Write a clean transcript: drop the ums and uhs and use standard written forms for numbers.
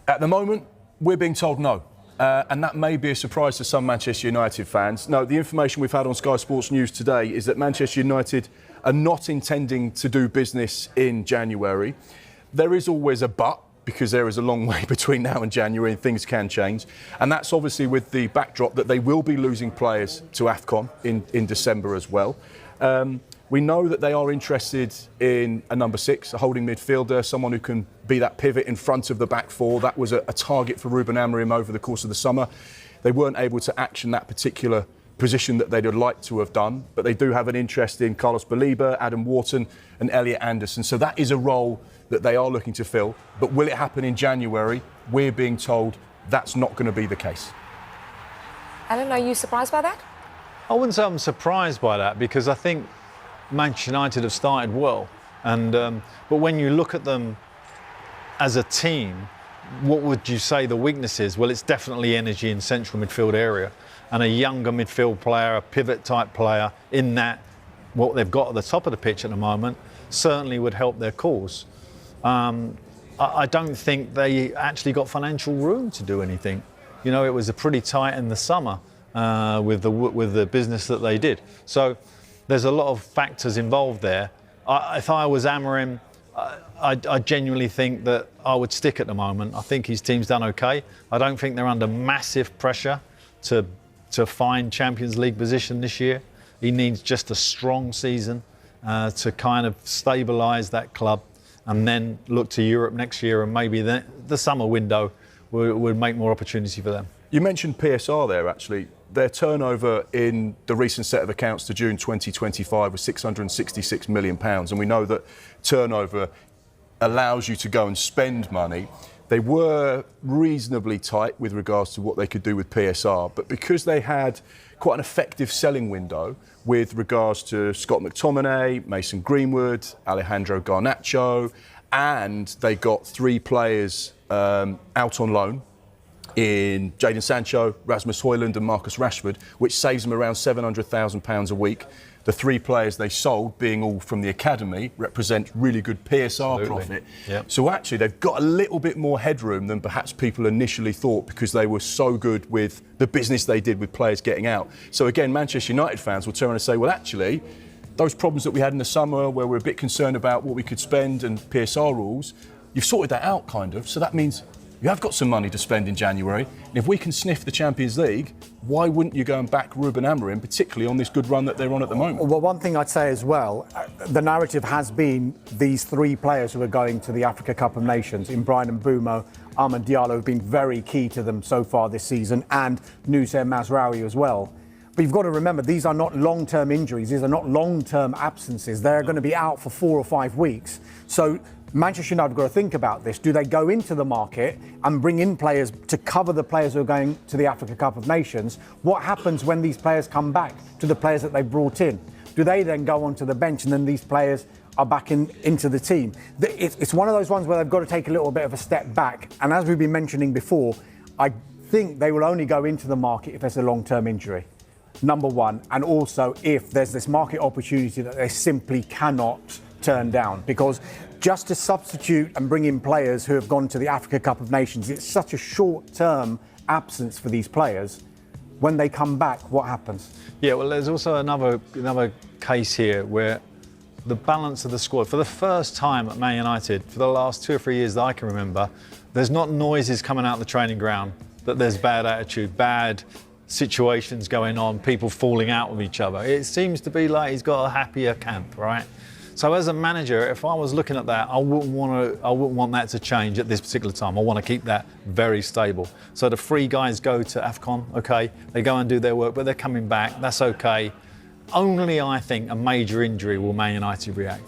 At the moment, we're being told no. And that may be a surprise to some Manchester United fans. No, the information we've had on Sky Sports News today is that Manchester United are not intending to do business in January. There is always a but, because there is a long way between now and January and things can change. And that's obviously with the backdrop that they will be losing players to AFCON in December as well. We know that they are interested in a number 6, a holding midfielder, someone who can be that pivot in front of the back four. That was a target for Ruben Amorim over the course of the summer. They weren't able to action that particular position that they'd like to have done, but they do have an interest in Carlos Baleba, Adam Wharton and Elliot Anderson. So that is a role that they are looking to fill. But will it happen in January? We're being told that's not going to be the case. Alan, are you surprised by that? I wouldn't say I'm surprised by that, because I think Manchester United have started well. But when you look at them as a team, what would you say the weakness is? Well, it's definitely energy in central midfield area, and a younger midfield player, a pivot type player in that, what they've got at the top of the pitch at the moment, certainly would help their cause. I don't think they actually got financial room to do anything. You know, it was a pretty tight in the summer with the business that they did. So there's a lot of factors involved there. If I was Amorim, I genuinely think that I would stick at the moment. I think his team's done okay. I don't think they're under massive pressure to find Champions League position this year. He needs just a strong season to kind of stabilise that club, and then look to Europe next year, and maybe the summer window would make more opportunity for them. You mentioned PSR there, actually. Their turnover in the recent set of accounts to June 2025 was £666 million. And we know that turnover allows you to go and spend money. They were reasonably tight with regards to what they could do with PSR. But because they had quite an effective selling window with regards to Scott McTominay, Mason Greenwood, Alejandro Garnacho, and they got 3 players out on loan in Jadon Sancho, Rasmus Højlund and Marcus Rashford, which saves them around £700,000 a week. The 3 players they sold, being all from the academy, represent really good PSR Absolutely. profit. Yep. So actually they've got a little bit more headroom than perhaps people initially thought, because they were so good with the business they did with players getting out. So again, Manchester United fans will turn around and say, well, actually, those problems that we had in the summer where we're a bit concerned about what we could spend and PSR rules, you've sorted that out, kind of. So that means you have got some money to spend in January. And if we can sniff the Champions League, why wouldn't you go and back Ruben Amorim, particularly on this good run that they're on at the moment? Well, one thing I'd say as well, the narrative has been these 3 players who are going to the Africa Cup of Nations, in Brian Mbeumo, Amad Diallo, have been very key to them so far this season, and Noussair Mazraoui as well. But you've got to remember, these are not long-term injuries. These are not long-term absences. They're going to be out for 4 or 5 weeks. So Manchester United have got to think about this. Do they go into the market and bring in players to cover the players who are going to the Africa Cup of Nations? What happens when these players come back to the players that they brought in? Do they then go onto the bench and then these players are back into the team? It's one of those ones where they've got to take a little bit of a step back. And as we've been mentioning before, I think they will only go into the market if there's a long-term injury, number one. And also if there's this market opportunity that they simply cannot turn down. Because just to substitute and bring in players who have gone to the Africa Cup of Nations, it's such a short-term absence for these players. When they come back, what happens? Yeah, well, there's also another case here where the balance of the squad, for the first time at Man United, for the last 2 or 3 years that I can remember, there's not noises coming out of the training ground that there's bad attitude, bad situations going on, people falling out with each other. It seems to be like he's got a happier camp, right? So as a manager, if I was looking at that, I wouldn't want that to change at this particular time. I want to keep that very stable. So the 3 guys go to AFCON, okay, they go and do their work, but they're coming back, that's okay. Only, I think, a major injury will Man United react.